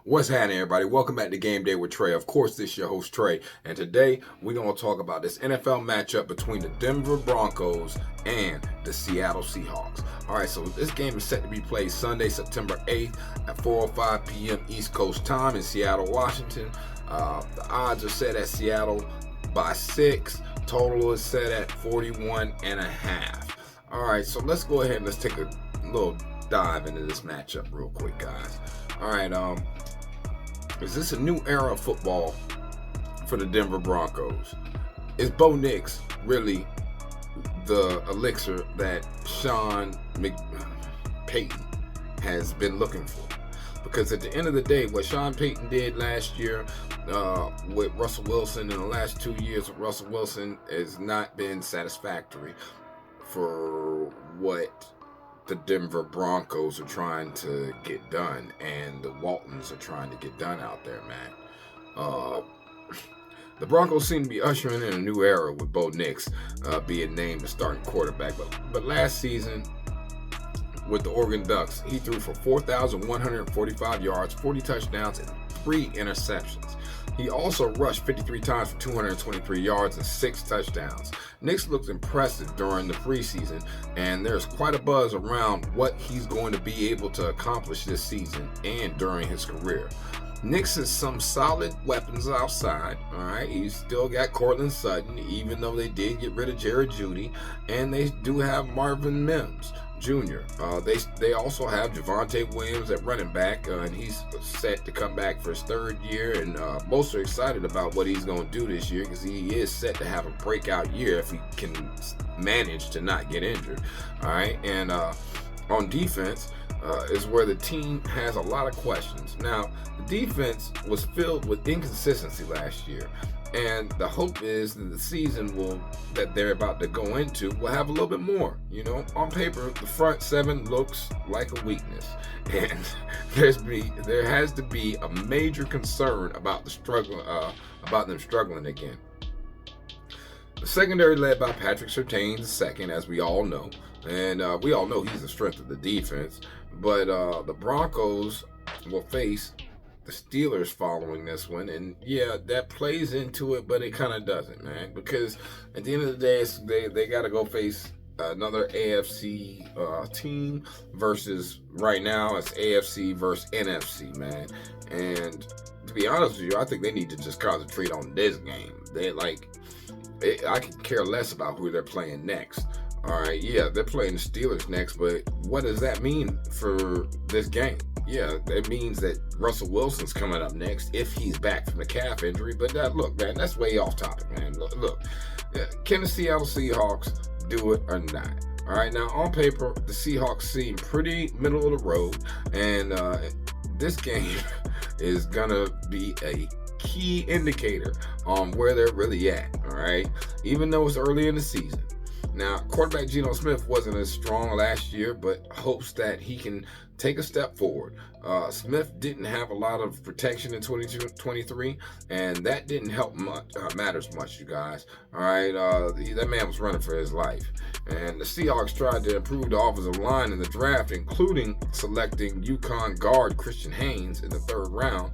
What's happening, everybody? Welcome back to Game Day with Trey. Of course, this is your host, Trey. And today, we're going to talk about this NFL matchup between the Denver Broncos and the Seattle Seahawks. All right, so this game is set to be played Sunday, September 8th at 4:05 p.m. East Coast time in Seattle, Washington. The odds are set at Seattle by 6. Total is set at 41.5. All right, so let's go ahead and let's take a little dive into this matchup real quick, guys. All right, is this a new era of football for the Denver Broncos? Is Bo Nix really the elixir that Sean Payton has been looking for? Because at the end of the day, what Sean Payton did last year with Russell Wilson in the last 2 years with Russell Wilson has not been satisfactory for what the Denver Broncos are trying to get done, and the Waltons are trying to get done out there, man. The Broncos seem to be ushering in a new era with Bo Nix being named the starting quarterback. But last season with the Oregon Ducks, he threw for 4,145 yards, 40 touchdowns, and 3 interceptions. He also rushed 53 times for 223 yards and 6 touchdowns. Nix looked impressive during the preseason, and there's quite a buzz around what he's going to be able to accomplish this season and during his career. Nix has some solid weapons outside, all right? He's still got Cortland Sutton, even though they did get rid of Jared Jeudy, and they do have Marvin Mims Jr. They also have Javonte Williams at running back, and he's set to come back for his 3rd year, and most are excited about what he's going to do this year because he is set to have a breakout year if he can manage to not get injured, all right? And on defense is where the team has a lot of questions. Now, the defense was filled with inconsistency last year, and the hope is that the season that they're about to go into will have a little bit more. You know, on paper, the front 7 looks like a weakness, and there has to be a major concern about them struggling again. The secondary led by Patrick Surtain II, as we all know, and we all know he's the strength of the defense. But the Broncos will face the Steelers following this one, and yeah, that plays into it, but it kind of doesn't, man, because at the end of the day, they got to go face another AFC team versus right now it's AFC versus NFC, man. And to be honest with you, I think they need to just concentrate on this game. I could care less about who they're playing next. All right, yeah, they're playing the Steelers next, but what does that mean for this game? Yeah, it means that Russell Wilson's coming up next if he's back from the calf injury. But look, man, that's way off topic, man. Look, can the Seattle Seahawks do it or not? All right, now on paper, the Seahawks seem pretty middle of the road, and this game is gonna be a key indicator on where they're really at. All right, even though it's early in the season. Now, quarterback Geno Smith wasn't as strong last year, but hopes that he can take a step forward. Smith didn't have a lot of protection in 2023, and that didn't help matters much, you guys. All right, that man was running for his life. And the Seahawks tried to improve the offensive line in the draft, including selecting UConn guard Christian Haynes in the 3rd round.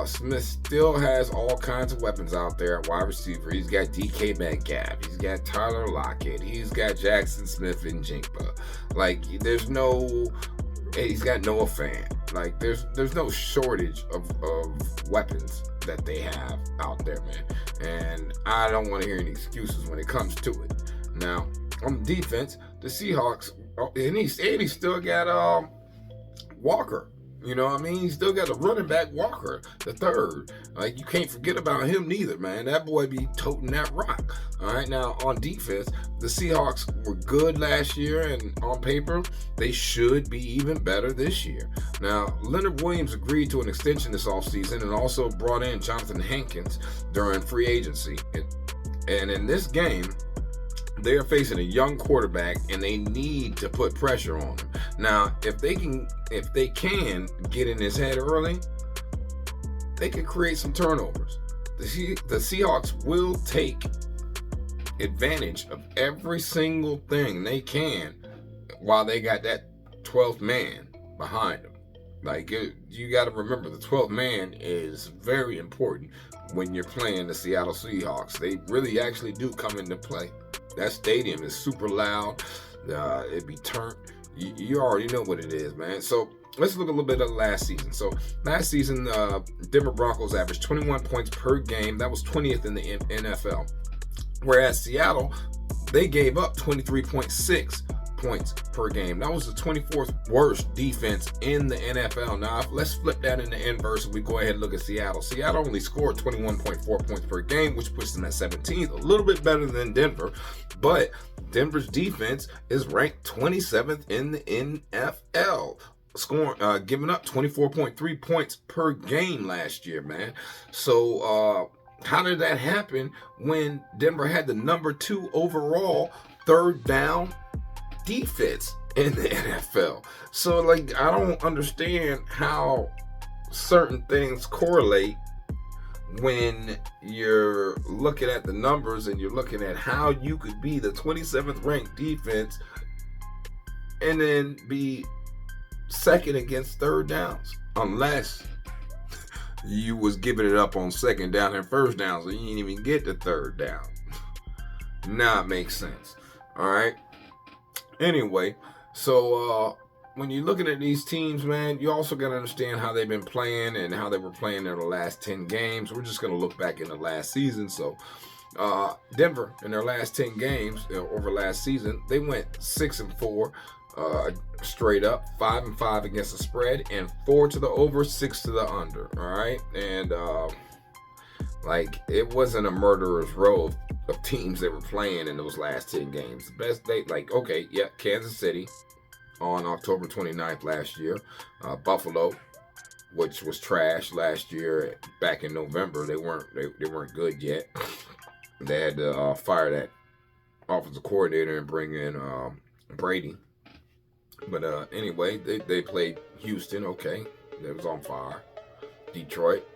Smith still has all kinds of weapons out there at wide receiver. He's got DK Metcalf. He's got Tyler Lockett. He's got Jackson Smith and Jigba. He's got Noah Fant. Like, there's no shortage of weapons that they have out there, man. And I don't want to hear any excuses when it comes to it. Now, on defense, the Seahawks, and he still got Walker. You know what I mean? He's still got a running back, Walker, the 3rd. Like, you can't forget about him neither, man. That boy be toting that rock. All right, now on defense, the Seahawks were good last year, and on paper, they should be even better this year. Now, Leonard Williams agreed to an extension this offseason and also brought in Jonathan Hankins during free agency. And in this game, they are facing a young quarterback, and they need to put pressure on him. Now, if they can get in his head early, they can create some turnovers. The Seahawks will take advantage of every single thing they can while they got that 12th man behind them. You got to remember, the 12th man is very important when you're playing the Seattle Seahawks. They really actually do come into play. That stadium is super loud. It be turned. You already know what it is, man. So let's look a little bit at last season. So last season, Denver Broncos averaged 21 points per game. That was 20th in the NFL. Whereas Seattle, they gave up 23.6 points per game. That was the 24th worst defense in the NFL. Now, let's flip that in the inverse and we go ahead and look at Seattle. Seattle only scored 21.4 points per game, which puts them at 17th, a little bit better than Denver. But Denver's defense is ranked 27th in the NFL, giving up 24.3 points per game last year, man. So, how did that happen when Denver had the number 2 overall third down defense in the NFL? So, I don't understand how certain things correlate when you're looking at the numbers and you're looking at how you could be the 27th ranked defense and then be second against third downs, unless you was giving it up on second down and first down, so you didn't even get to third down. Now it makes sense. All right. Anyway, so when you're looking at these teams, man, you also got to understand how they've been playing and how they were playing in the last 10 games. We're just going to look back in the last season. So Denver, in their last 10 games over last season, they went 6-4 straight up, 5-5 against the spread, and 4 to the over, 6 to the under. All right. And it wasn't a murderer's row of teams that were playing in those last 10 games. The best day, Kansas City on October 29th last year. Buffalo, which was trash last year back in November. They weren't good yet. They had to fire that offensive coordinator and bring in Brady. But anyway, they played Houston. Okay, that was on fire. Detroit.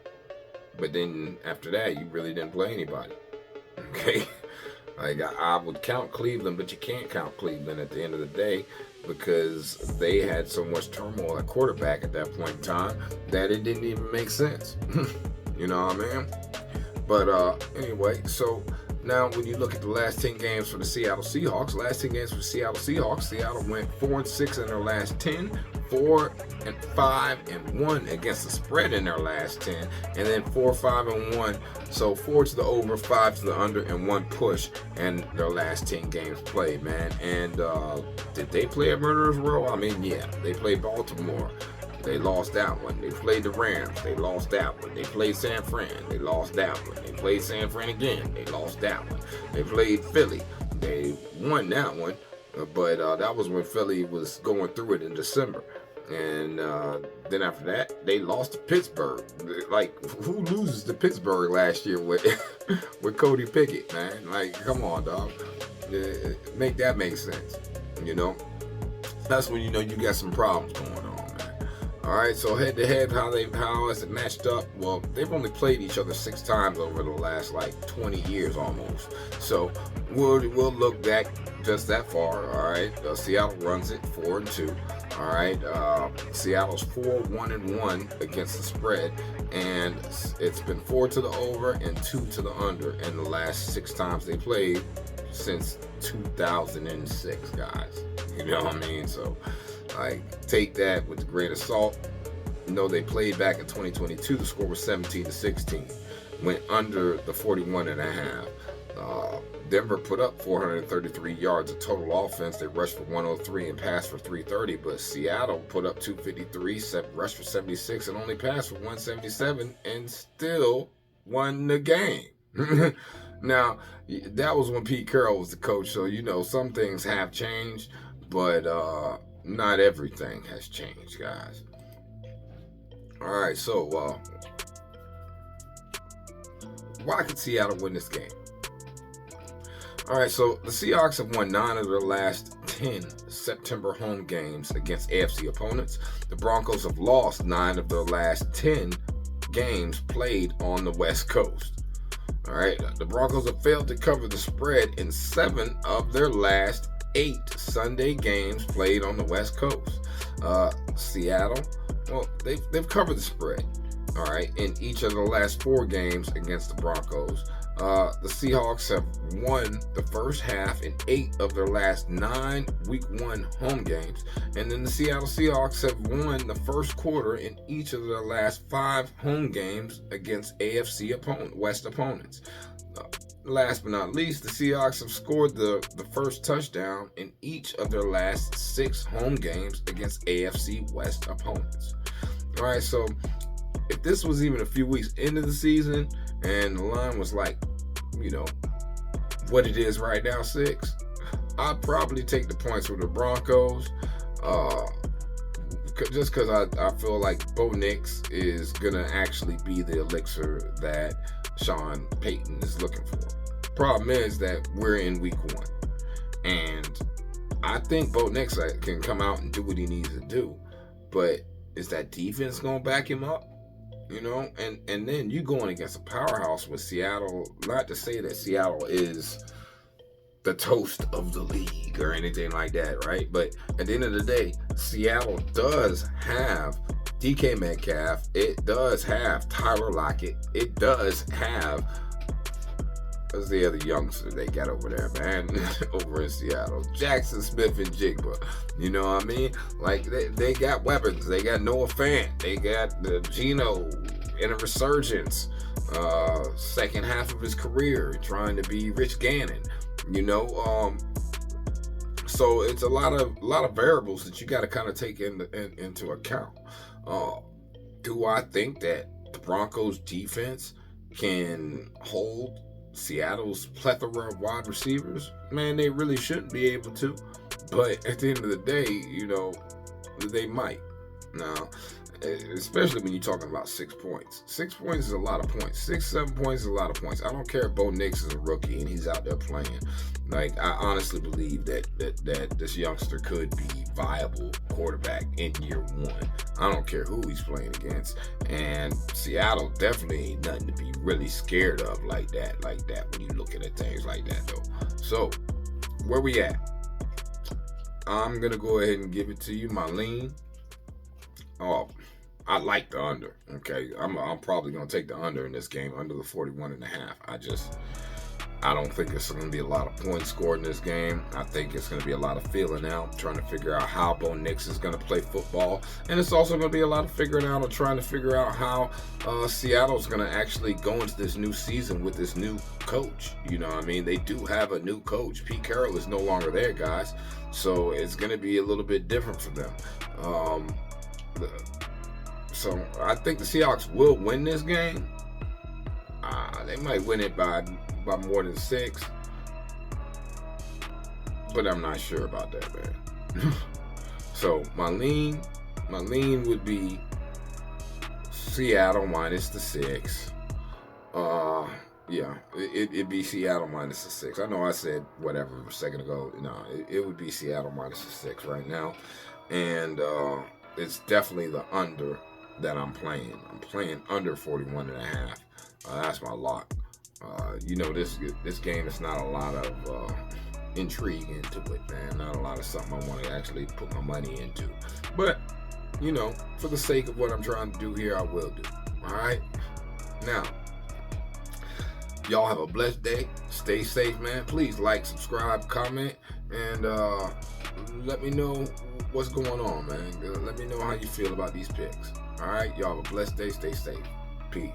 But then after that, you really didn't play anybody. Okay? I would count Cleveland, but you can't count Cleveland at the end of the day because they had so much turmoil at quarterback at that point in time that it didn't even make sense. You know what I mean? But anyway, so now when you look at the last 10 games for the Seattle Seahawks, Seattle went 4-6 in their last 10, 4-5-1 against the spread in their last 10, and then 4-5-1. So 4 to the over, 5 to the under, and 1 push in their last 10 games played, man. And did they play a murderer's row? I mean, yeah, they played Baltimore. They lost that one. They played the Rams. They lost that one. They played San Fran. They lost that one. They played San Fran again. They lost that one. They played Philly. They won that one. But that was when Philly was going through it in December. And then after that, they lost to Pittsburgh. Who loses to Pittsburgh last year with Cody Pickett, man? Come on, dog. Make that make sense. You know? That's when you know you got some problems going on. All right, so head-to-head, how is it matched up? Well, they've only played each other 6 times over the last 20 years almost. So we'll look back just that far. All right, Seattle runs it 4-2. All right, Seattle's 4-1-1 against the spread, and it's been 4 to the over and 2 to the under in the last 6 times they played since 2006, guys. You know what I mean? So. Take that with a grain of salt. You know, they played back in 2022. The score was 17-16. Went under the 41.5. Denver put up 433 yards of total offense. They rushed for 103 and passed for 330. But Seattle put up 253, rushed for 76, and only passed for 177, and still won the game. Now, that was when Pete Carroll was the coach. So, you know, some things have changed. But, not everything has changed, guys. All right, so why could Seattle win this game? All right, so the Seahawks have won 9 of their last 10 September home games against AFC opponents. The Broncos have lost 9 of their last 10 games played on the West Coast. All right, the Broncos have failed to cover the spread in 7 of their last 8 Sunday games played on the West Coast. Seattle Well, they've covered the spread. All right, in each of the last 4 games against the Broncos. The Seahawks have won the first half in 8 of their last 9 Week 1 home games. And then the Seattle Seahawks have won the first quarter in each of their last 5 home games against AFC West opponents. Last but not least, the Seahawks have scored the first touchdown in each of their last 6 home games against AFC West opponents. All right, so if this was even a few weeks into the season and the line was like, what it is right now, 6, I'd probably take the points with the Broncos. Just because I feel like Bo Nix is going to actually be the elixir that Sean Payton is looking for. Problem is that we're in Week 1. And I think Bo Nix can come out and do what he needs to do. But is that defense going to back him up? And then you going against a powerhouse with Seattle. Not to say that Seattle is the toast of the league or anything like that, right? But at the end of the day, Seattle does have DK Metcalf. It does have Tyler Lockett. It does have, what's the other youngster they got over there, man? Over in Seattle, Jackson Smith and Jigba. You know what I mean? Like they got weapons. They got Noah Fant. They got the Geno in a resurgence. Second half of his career, trying to be Rich Gannon. So it's a lot of variables that you got to kind of take into account. Do I think that the Broncos defense can hold Seattle's plethora of wide receivers? Man, they really shouldn't be able to. But at the end of the day, they might. Now, especially when you're talking about 6 points. 6 points is a lot of points. 6, 7 points is a lot of points. I don't care if Bo Nix is a rookie and he's out there playing. Like, I honestly believe that this youngster could be viable quarterback in year 1. I don't care who he's playing against. And Seattle definitely ain't nothing to be really scared of like that when you looking at things like that, though. So, where we at? I'm going to go ahead and give it to you, my lean. Oh, I like the under. Okay, I'm probably going to take the under in this game, under the 41.5. I don't think it's going to be a lot of points scored in this game. I think it's going to be a lot of feeling out, trying to figure out how Bo Nix is going to play football. And it's also going to be a lot of figuring out or trying to figure out how Seattle's going to actually go into this new season with this new coach. You know what I mean? They do have a new coach. Pete Carroll is no longer there, guys. So it's going to be a little bit different for them. So I think the Seahawks will win this game. They might win it by more than 6, but I'm not sure about that, man. So my lean would be Seattle minus the 6. It'd be Seattle minus the 6. I know I said whatever a second ago. No, it would be Seattle minus the 6 right now, and it's definitely the under that I'm playing. I'm playing under 41.5. That's my lock. This game is not a lot of intrigue into it, man. Not a lot of something I want to actually put my money into. But, for the sake of what I'm trying to do here, I will do. All right? Now, y'all have a blessed day. Stay safe, man. Please like, subscribe, comment, and let me know what's going on, man. Let me know how you feel about these picks. All right? Y'all have a blessed day. Stay safe. Peace.